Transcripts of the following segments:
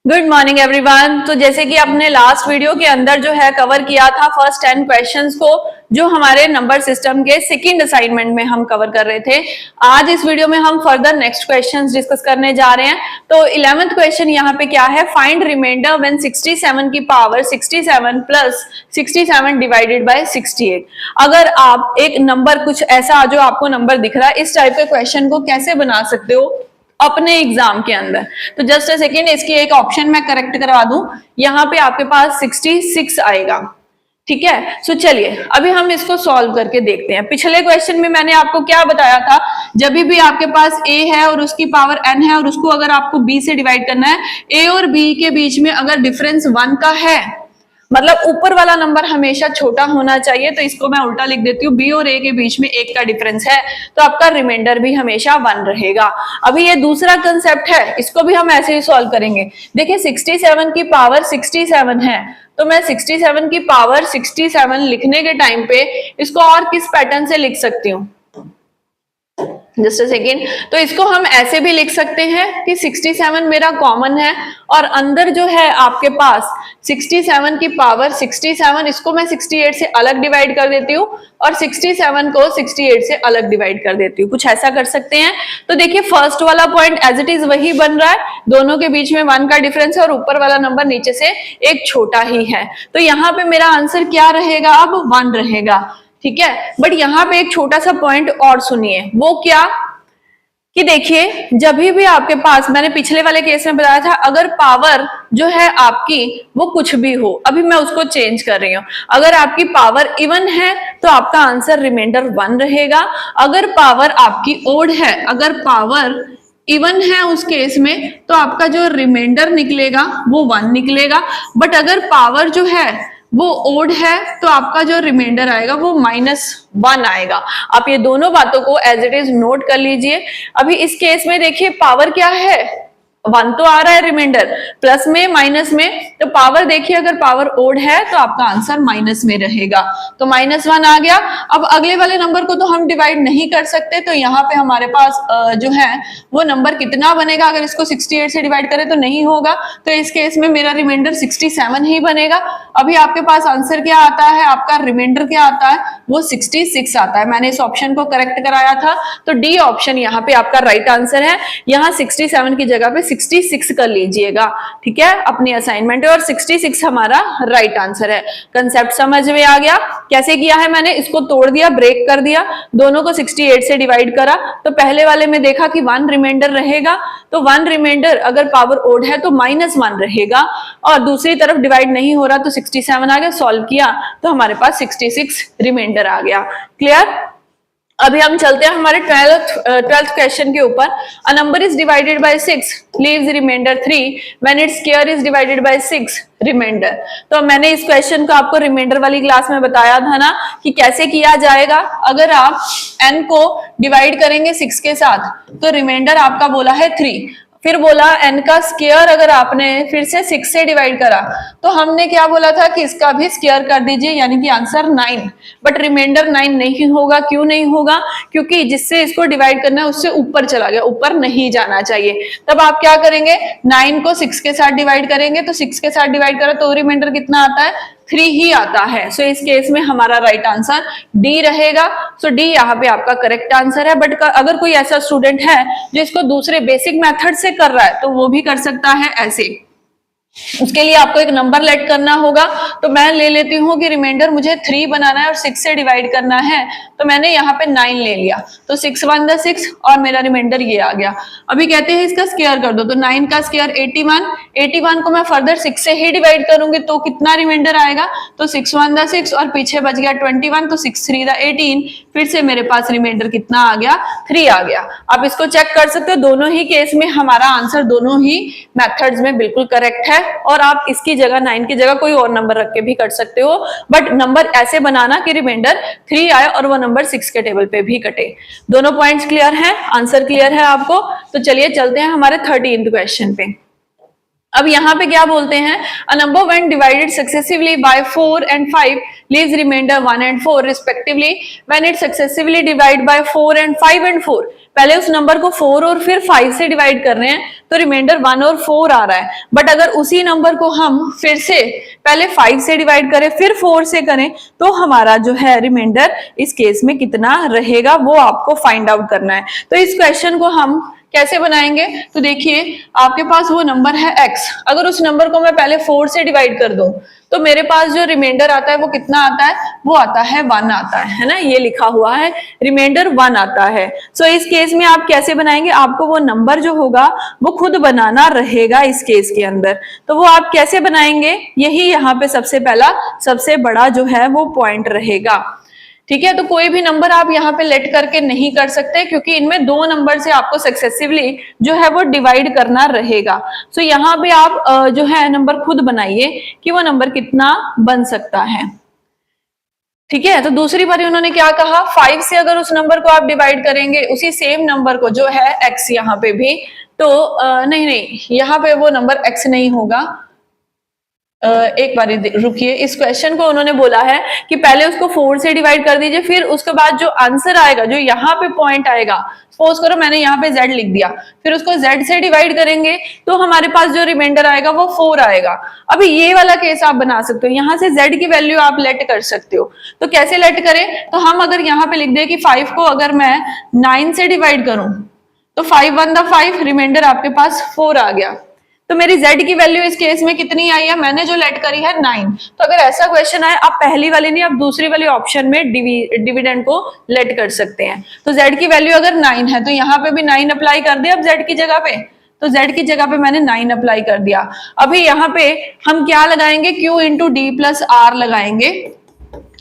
Good morning everyone. तो जैसे कि आपने लास्ट वीडियो के अंदर जो है कवर किया था फर्स्ट 10 क्वेश्चंस को, जो हमारे नंबर सिस्टम के सेकंड असाइनमेंट में हम कवर कर रहे थे। आज इस वीडियो में हम फर्दर नेक्स्ट क्वेश्चंस डिस्कस करने जा रहे हैं। तो 11th क्वेश्चन यहाँ पे क्या है, फाइंड रिमाइंडर व्हेन 67 की पावर 67 प्लस 67 डिवाइडेड बाय 68। अगर आप एक नंबर कुछ ऐसा जो आपको नंबर दिख रहा है, इस टाइप के क्वेश्चन को कैसे बना सकते हो अपने एग्जाम के अंदर। तो जस्ट अ सेकेंड, इसकी एक ऑप्शन मैं करेक्ट करवा दूं। यहाँ पे आपके पास 66 आएगा, ठीक है। सो चलिए अभी हम इसको सॉल्व करके देखते हैं। पिछले क्वेश्चन में मैंने आपको क्या बताया था, जब भी आपके पास a है और उसकी पावर n है और उसको अगर आपको b से डिवाइड करना है, a और b के बीच में अगर डिफरेंस 1 का है, मतलब ऊपर वाला नंबर हमेशा छोटा होना चाहिए। तो इसको मैं उल्टा लिख देती हूँ, b और a के बीच में 1 का डिफरेंस है तो आपका रिमाइंडर भी हमेशा 1 रहेगा। अभी ये दूसरा कंसेप्ट है, इसको भी हम ऐसे ही सॉल्व करेंगे। देखिए 67 की पावर 67 है, तो मैं 67 की पावर 67 लिखने के टाइम पे इसको और किस पैटर्न से लिख सकती हूँ, जस्ट अ सेकेंड। तो इसको हम ऐसे भी लिख सकते हैं कि 67 मेरा कॉमन है और अंदर जो है आपके पास 67 की पावर 67, इसको मैं 68 से अलग डिवाइड कर देती हूँ और 67 को 68 से अलग डिवाइड कर देती हूँ। कुछ ऐसा कर सकते हैं। तो देखिए फर्स्ट वाला पॉइंट एज इट इज वही बन रहा है, दोनों के बीच में 1 का डिफरेंस है और ऊपर वाला नंबर नीचे से एक छोटा ही है। तो यहाँ पे मेरा आंसर क्या रहेगा, अब 1 रहेगा, ठीक है। बट यहाँ पे एक छोटा सा पॉइंट और सुनिए, वो क्या कि देखिए जब भी आपके पास, मैंने पिछले वाले केस में बताया था, अगर पावर जो है आपकी वो कुछ भी हो, अभी मैं उसको चेंज कर रही हूं। अगर आपकी पावर इवन है तो आपका आंसर रिमाइंडर 1 रहेगा। अगर पावर आपकी ओड है, अगर पावर इवन है उस केस में, तो आपका जो रिमाइंडर निकलेगा वो 1 निकलेगा। बट अगर पावर जो है वो ओड है तो आपका जो रिमाइंडर आएगा वो -1 आएगा। आप ये दोनों बातों को एज इट इज नोट कर लीजिए। अभी इस केस में देखिए पावर क्या है, 1 तो आ रहा है रिमाइंडर, प्लस में माइनस में, तो पावर देखिए अगर पावर ओड है तो आपका आंसर माइनस में रहेगा, तो -1 आ गया। अब अगले वाले नंबर को तो हम डिवाइड नहीं कर सकते, तो यहाँ पे हमारे पास जो है वो नंबर कितना बनेगा, अगर इसको 68 से डिवाइड करें तो नहीं होगा, तो इस केस में मेरा रिमाइंडर 67 ही बनेगा। अभी आपके पास आंसर क्या आता है, आपका रिमाइंडर क्या आता है, वो 66 आता है। मैंने इस ऑप्शन को करेक्ट कराया था, तो डी ऑप्शन यहाँ पे आपका राइट आंसर है। यहाँ 67 की जगह पे 66 कर लीजिएगा, ठीक है, अपनी असाइनमेंट। और 66 हमारा राइट आंसर है। कंसेप्ट समझ में आ गया कैसे किया है, मैंने इसको तोड़ दिया, ब्रेक कर दिया, दोनों को 68 से डिवाइड करा, तो पहले वाले में देखा कि 1 रिमाइंडर रहेगा, तो 1 रिमाइंडर अगर पावर ओड है तो -1 रहेगा, और दूसरी तरफ डिवाइड नहीं हो रहा तो 67 आ गया। सॉल्व किया तो हमारे पास 66 रिमाइंडर आ गया। क्लियर। अभी हम चलते हैं हमारे 12th क्वेश्चन के ऊपर। A number is divided by 6 leaves remainder 3 when its square is divided by 6 remainder. तो मैंने इस क्वेश्चन को आपको रिमाइंडर वाली क्लास में बताया था ना कि कैसे किया जाएगा। अगर आप n को डिवाइड करेंगे 6 के साथ तो रिमाइंडर आपका बोला है 3, फिर बोला n का स्क्वायर अगर आपने फिर से 6 से डिवाइड करा तो हमने क्या बोला था कि इसका भी स्क्वायर कर दीजिए, यानी कि आंसर 9। बट रिमाइंडर 9 नहीं होगा। क्यों नहीं होगा, क्योंकि जिससे इसको डिवाइड करना है उससे ऊपर चला गया, ऊपर नहीं जाना चाहिए। तब आप क्या करेंगे, 9 को 6 के साथ डिवाइड करेंगे, तो 6 के साथ डिवाइड करा तो रिमाइंडर कितना आता है, 3 ही आता है। सो इस केस में हमारा राइट आंसर डी रहेगा। सो डी यहाँ पे आपका करेक्ट आंसर है। बट अगर कोई ऐसा स्टूडेंट है जो इसको दूसरे बेसिक मेथड से कर रहा है तो वो भी कर सकता है ऐसे। उसके लिए आपको एक नंबर लेट करना होगा। तो मैं ले लेती हूँ कि रिमाइंडर मुझे 3 बनाना है और 6 से डिवाइड करना है, तो मैंने यहाँ पे 9 ले लिया, तो 6 1 द 6 और मेरा रिमाइंडर ये आ गया। अभी कहते हैं इसका स्क्वायर कर दो, तो 9 का स्क्वायर 81 को मैं फर्दर 6 से ही डिवाइड करूंगी तो कितना रिमाइंडर आएगा, तो 6 1 द 6 और पीछे बच गया 21, तो 6 3 द 18, फिर से मेरे पास रिमाइंडर कितना आ गया, 3 आ गया। आप इसको चेक कर सकते हो, दोनों ही केस में हमारा आंसर दोनों ही मेथड्स में बिल्कुल करेक्ट है। और आप इसकी जगह 9 की जगह कोई और नंबर रख के भी कर सकते हो, बट नंबर ऐसे बनाना कि रिमाइंडर 3 आए और वो नंबर 6 के टेबल पे भी कटे। दोनों पॉइंट्स क्लियर हैं, आंसर क्लियर है आपको। तो चलिए चलते हैं हमारे 13th क्वेश्चन पे। अब यहाँ पे क्या बोलते हैं, a number when divided successively by 4 and 5 leaves remainder 1 and 4 respectively when it successively divide by 4 and 5 and 4 पहले उस नंबर को 4 और फिर 5 से डिवाइड कर रहे हैं तो रिमाइंडर 1 और 4 आ रहा है। बट अगर उसी नंबर को हम फिर से पहले 5 से डिवाइड करें फिर 4 से करें तो हमारा जो है रिमाइंडर इस केस में कितना रहेगा वो आपको फाइंड आउट करना है। तो इस क्वेश्चन को हम कैसे बनाएंगे, तो देखिए आपके पास वो नंबर है x, अगर उस नंबर को मैं पहले 4 से डिवाइड कर दूं तो मेरे पास जो रिमाइंडर आता है वो कितना आता है, वो आता है 1 आता है ना, ये लिखा हुआ है रिमाइंडर 1 आता है। सो इस केस में आप कैसे बनाएंगे, आपको वो नंबर जो होगा वो खुद बनाना रहेगा इस केस के अंदर। तो वो आप कैसे बनाएंगे, यही यहाँ पे सबसे पहला सबसे बड़ा जो है वो पॉइंट रहेगा। ठीक है, तो कोई भी नंबर आप यहाँ पे लेट करके नहीं कर सकते क्योंकि इनमें 2 नंबर से आपको सक्सेसिवली जो है वो डिवाइड करना रहेगा। सो यहाँ पे आप जो है नंबर खुद बनाइए कि वो नंबर कितना बन सकता है। ठीक है, तो दूसरी बार उन्होंने क्या कहा, 5 से अगर उस नंबर को आप डिवाइड करेंगे उसी सेम नंबर को जो है x यहाँ पे भी, तो नहीं यहाँ पे वो नंबर x नहीं होगा। एक बार रुकिए, इस क्वेश्चन को उन्होंने बोला है कि पहले उसको 4 से डिवाइड कर दीजिए, फिर उसके बाद जो आंसर आएगा, जो यहाँ पे पॉइंट आएगा, सपोज करो मैंने यहाँ पे z लिख दिया, फिर उसको z से डिवाइड करेंगे तो हमारे पास जो रिमाइंडर आएगा वो 4 आएगा। अभी ये वाला केस आप बना सकते हो, यहाँ से z की वैल्यू आप लेट कर सकते हो। तो कैसे लेट करें, तो हम अगर यहाँ पे लिख दे कि 5 को अगर मैं 9 से डिवाइड करूं तो 5 1 द 5, रिमाइंडर आपके पास 4 आ गया। तो मेरी z की वैल्यू इस केस में कितनी आई है, मैंने जो लेट करी है 9। तो अगर ऐसा क्वेश्चन आए आप पहली वाली नहीं, आप दूसरी वाली ऑप्शन में डिविडेंड को लेट कर सकते हैं। तो z की वैल्यू अगर 9 है तो यहाँ पे भी 9 अप्लाई कर दे अब z की जगह पे, तो z की जगह पे मैंने 9 अप्लाई कर दिया। अभी यहाँ पे हम क्या लगाएंगे, q into D plus R लगाएंगे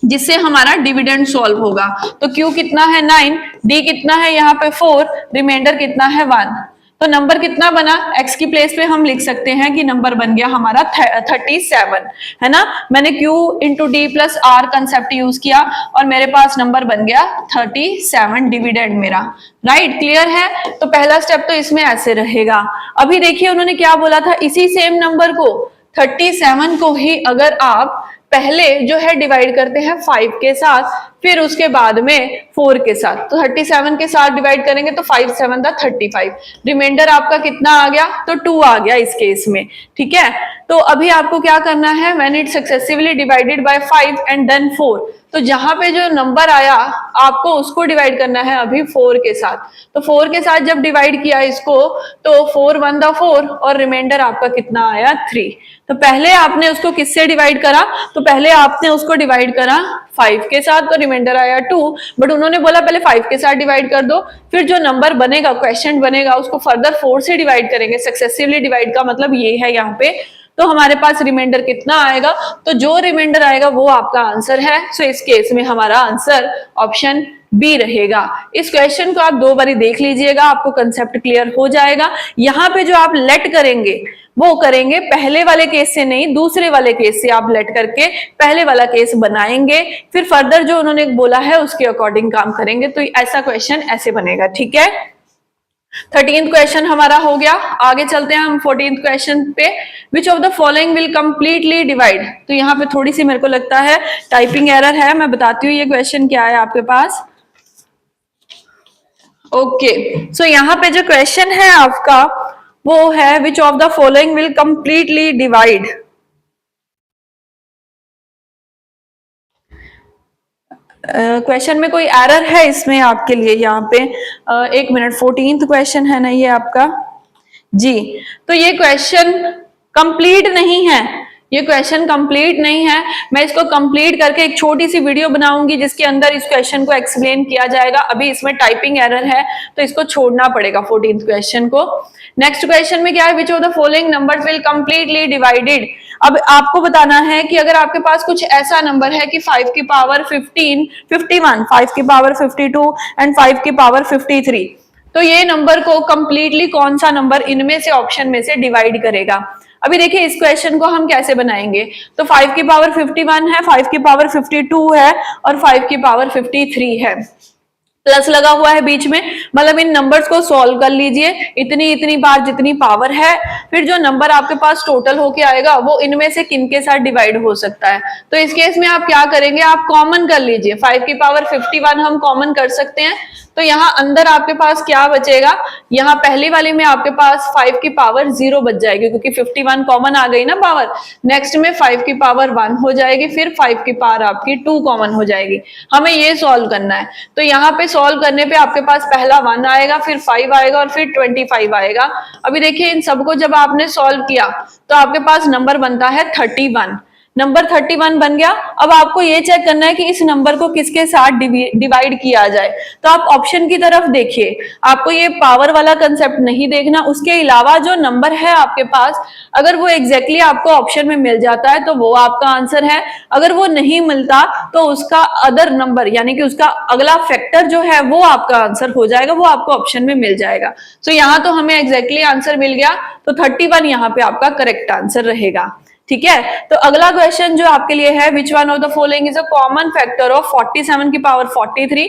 जिससे हमारा डिविडेंड सॉल्व होगा। तो q कितना है 9, d कितना है यहाँ पे 4, रिमाइंडर कितना है 1। तो नंबर कितना बना, x की प्लेस पे हम लिख सकते हैं कि नंबर बन गया हमारा 37, है ना। मैंने q into D plus R concept use किया और मेरे पास नंबर बन गया 37 डिविडेंड मेरा। राइट, क्लियर है। तो पहला स्टेप तो इसमें ऐसे रहेगा। अभी देखिए उन्होंने क्या बोला था, इसी सेम नंबर को 37 को ही अगर आप पहले जो है डिवाइड करते हैं 5 के साथ, फिर उसके बाद में 4 के साथ, तो 37 के साथ डिवाइड करेंगे तो 5 7 दा 35, रिमाइंडर आपका कितना आ गया, तो 2 आ गया इस केस में। ठीक है, तो अभी आपको क्या करना है, when it successively divided by 5 and then 4, तो जहां पे जो नंबर आया आपको उसको डिवाइड करना है अभी 4 के साथ। तो 4 के साथ जब डिवाइड किया इसको तो 4 1 दा 4 और रिमाइंडर आपका कितना आया 3। तो पहले आपने उसको किससे डिवाइड करा, तो पहले आपने उसको डिवाइड करा 5 के साथ, तो रिमाइंडर आया 2। बट उन्होंने बोला पहले 5 के साथ डिवाइड कर दो, फिर जो नंबर बनेगा क्वेश्चन बनेगा उसको फर्दर 4 से डिवाइड करेंगे। सक्सेसिवली डिवाइड का मतलब ये है यहाँ पे। तो हमारे पास रिमाइंडर कितना आएगा, तो जो रिमाइंडर आएगा वो आपका आंसर है। सो इस केस में हमारा आंसर ऑप्शन बी रहेगा। इस क्वेश्चन को आप 2 बारी देख लीजिएगा, आपको कंसेप्ट क्लियर हो जाएगा। यहाँ पे जो आप लेट करेंगे वो करेंगे पहले वाले केस से नहीं, दूसरे वाले केस से आप लेट करके पहले वाला केस बनाएंगे, फिर फर्दर जो उन्होंने बोला है उसके अकॉर्डिंग काम करेंगे। तो ऐसा क्वेश्चन ऐसे बनेगा। ठीक है, 13th क्वेश्चन हमारा हो गया। आगे चलते हैं हम 14th क्वेश्चन पे। Which of the following will completely divide. तो यहाँ पे थोड़ी सी मेरे को लगता है टाइपिंग एरर है, मैं बताती हूँ ये क्वेश्चन क्या है आपके पास। ओके, सो यहाँ पे जो क्वेश्चन है आपका वो है which of the following will completely divide. Question में कोई एरर है इसमें आपके लिए यहाँ पे। एक मिनट, 14th क्वेश्चन है ना ये आपका जी। तो ये क्वेश्चन कंप्लीट नहीं है, ये क्वेश्चन कंप्लीट नहीं है। मैं इसको कंप्लीट करके एक छोटी सी वीडियो बनाऊंगी जिसके अंदर इस क्वेश्चन को एक्सप्लेन किया जाएगा। अभी इसमें टाइपिंग एरर है तो इसको छोड़ना पड़ेगा 14th क्वेश्चन को। नेक्स्ट क्वेश्चन में क्या है, which of the following numbers will completely divided. अब आपको बताना है कि अगर आपके पास कुछ ऐसा नंबर है कि 5 की पावर 15, 51, 5 की पावर 52 एंड 5 की पावर 53, तो ये नंबर को कंप्लीटली कौन सा नंबर इनमें से ऑप्शन में से डिवाइड करेगा। अभी देखिए इस क्वेश्चन को हम कैसे बनाएंगे। तो 5 की पावर 51 है, 5 की पावर 52 है और 5 की पावर 53 है, प्लस लगा हुआ है बीच में, मतलब इन नंबर्स को सॉल्व कर लीजिए इतनी इतनी बार जितनी पावर है, फिर जो नंबर आपके पास टोटल होके आएगा वो इनमें से किन के साथ डिवाइड हो सकता है। तो इस केस में आप क्या करेंगे, आप कॉमन कर लीजिए। 5 की पावर 51 हम कॉमन कर सकते हैं, तो यहाँ अंदर आपके पास क्या बचेगा, यहाँ पहली वाली में आपके पास 5 की पावर 0 बच जाएगी क्योंकि 51 कॉमन आ गई ना पावर। नेक्स्ट में 5 की पावर 1 हो जाएगी, फिर 5 की पावर आपकी 2 कॉमन हो जाएगी। हमें ये सॉल्व करना है। तो यहाँ पे सॉल्व करने पे आपके पास पहला 1 आएगा, फिर 5 आएगा और फिर 25 आएगा। अभी देखिए इन सबको जब आपने सॉल्व किया तो आपके पास नंबर बनता है 31। नंबर 31 बन गया। अब आपको ये चेक करना है कि इस नंबर को किसके साथ डिवाइड किया जाए। तो आप ऑप्शन की तरफ देखिए, आपको ये पावर वाला कंसेप्ट नहीं देखना, उसके अलावा जो नंबर है आपके पास अगर वो एग्जैक्टली आपको ऑप्शन में मिल जाता है तो वो आपका आंसर है। अगर वो नहीं मिलता तो उसका अदर नंबर यानी कि उसका अगला फैक्टर जो है वो आपका आंसर हो जाएगा, वो आपको ऑप्शन में मिल जाएगा। सो यहाँ तो हमें एग्जैक्टली आंसर मिल गया, तो 31 यहाँ पे आपका करेक्ट आंसर रहेगा। ठीक है, तो अगला क्वेश्चन जो आपके लिए है, which one of the following is a common factor of 47 की पावर 43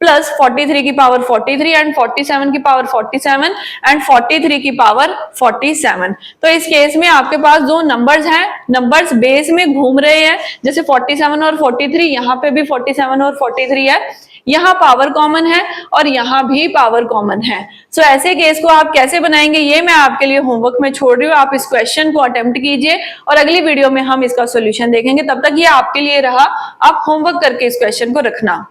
प्लस 43 की पावर 43 एंड 47 की पावर 47 एंड 43 की पावर 47। तो इस केस में आपके पास जो नंबर्स हैं, नंबर्स बेस में घूम रहे हैं, जैसे 47 और 43, यहाँ पे भी 47 और 43 है, यहाँ पावर कॉमन है और यहाँ भी पावर कॉमन है। सो ऐसे केस को आप कैसे बनाएंगे ये मैं आपके लिए होमवर्क में छोड़ रही हूँ। आप इस क्वेश्चन को अटेम्प्ट कीजिए और अगली वीडियो में हम इसका सॉल्यूशन देखेंगे। तब तक ये आपके लिए रहा, आप होमवर्क करके इस क्वेश्चन को रखना।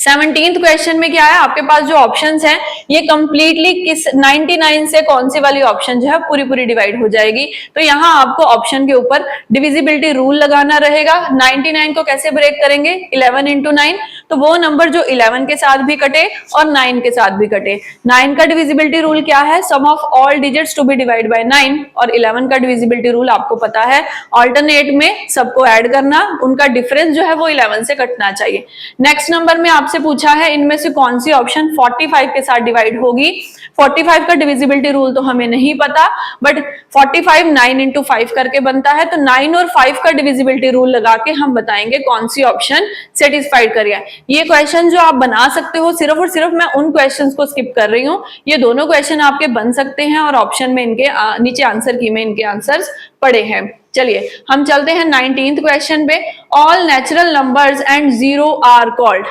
17th क्वेश्चन में क्या है, आपके पास जो ऑप्शंस हैं ये कंप्लीटली किस 99 से कौन सी वाली ऑप्शन जो है पूरी पूरी डिवाइड हो जाएगी। तो यहाँ आपको ऑप्शन के ऊपर डिविजिबिलिटी रूल लगाना रहेगा। 99 को कैसे ब्रेक करेंगे, 11 इंटू 9, तो वो नंबर जो 11 के साथ भी कटे और 9 के साथ भी कटे। 9 का डिविजिबिलिटी रूल क्या है, sum of all digits to be divide by 9, और 11 का डिविजिबिलिटी रूल आपको पता है, ऑल्टरनेट में सबको ऐड करना, उनका डिफरेंस जो है वो 11 से कटना चाहिए। नेक्स्ट नंबर में आपसे पूछा है इनमें से कौन सी ऑप्शन 45 के साथ डिवाइड होगी। 45 का डिविजिबिलिटी रूल तो हमें नहीं पता, बट 45 9 इंटू 5 करके बनता है, तो 9 और 5 का डिविजिबिलिटी रूल लगा के हम बताएंगे कौन सी ऑप्शन सेटिस्फाइड करिए। ये क्वेश्चन जो आप बना सकते हो, सिर्फ और सिर्फ मैं उन क्वेश्चंस को स्किप कर रही हूँ। ये दोनों क्वेश्चन आपके बन सकते हैं और ऑप्शन में इनके नीचे आंसर की में इनके आंसर्स पड़े हैं। चलिए हम चलते हैं 19th क्वेश्चन पे। All natural numbers and zero are called.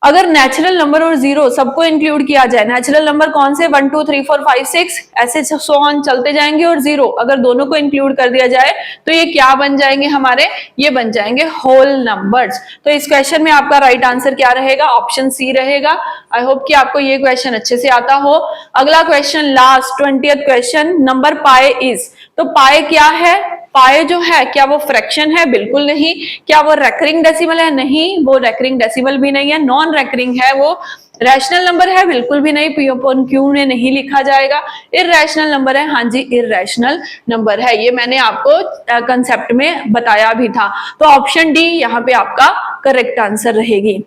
अगर नेचुरल नंबर और जीरो सबको इंक्लूड किया जाए, नेचुरल नंबर कौन से 1 2 3 4 5 6 ऐसे सो ऑन चलते जाएंगे, और जीरो अगर दोनों को इंक्लूड कर दिया जाए तो ये क्या बन जाएंगे हमारे, ये बन जाएंगे होल नंबर्स। तो इस क्वेश्चन में आपका राइट आंसर क्या रहेगा, ऑप्शन सी रहेगा। आई होप कि आपको ये क्वेश्चन अच्छे से आता हो। अगला question last 20th question, number pi is. तो पाई क्या है, पाई जो है क्या वो फ्रैक्शन है, बिल्कुल नहीं। क्या वो रेकरिंग डेसिमल है, नहीं, वो रेकरिंग डेसिमल भी नहीं है। नॉन रेकरिंग है, वो रैशनल नंबर है, बिल्कुल भी नहीं, पी अपॉन क्यू में नहीं लिखा जाएगा। इररेशनल नंबर है, हाँ जी इररेशनल नंबर है, ये मैंने आपको कंसेप्ट में बताया भी था। तो ऑप्शन डी यहाँ पे आपका करेक्ट आंसर रहेगी।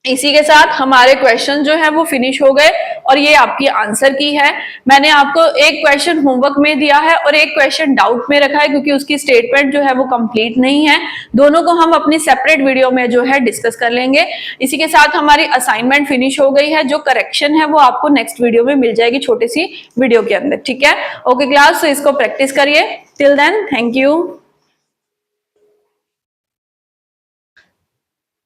इसी के साथ हमारे क्वेश्चन जो है वो फिनिश हो गए और ये आपकी आंसर की है। मैंने आपको एक क्वेश्चन होमवर्क में दिया है और एक क्वेश्चन डाउट में रखा है क्योंकि उसकी स्टेटमेंट जो है वो कंप्लीट नहीं है। दोनों को हम अपनी सेपरेट वीडियो में जो है डिस्कस कर लेंगे। इसी के साथ हमारी असाइनमेंट फिनिश हो गई है। जो करेक्शन है वो आपको नेक्स्ट वीडियो में मिल जाएगी, छोटी सी वीडियो के अंदर। ठीक है, ओके क्लास, तो इसको प्रैक्टिस करिए। Till then thank you.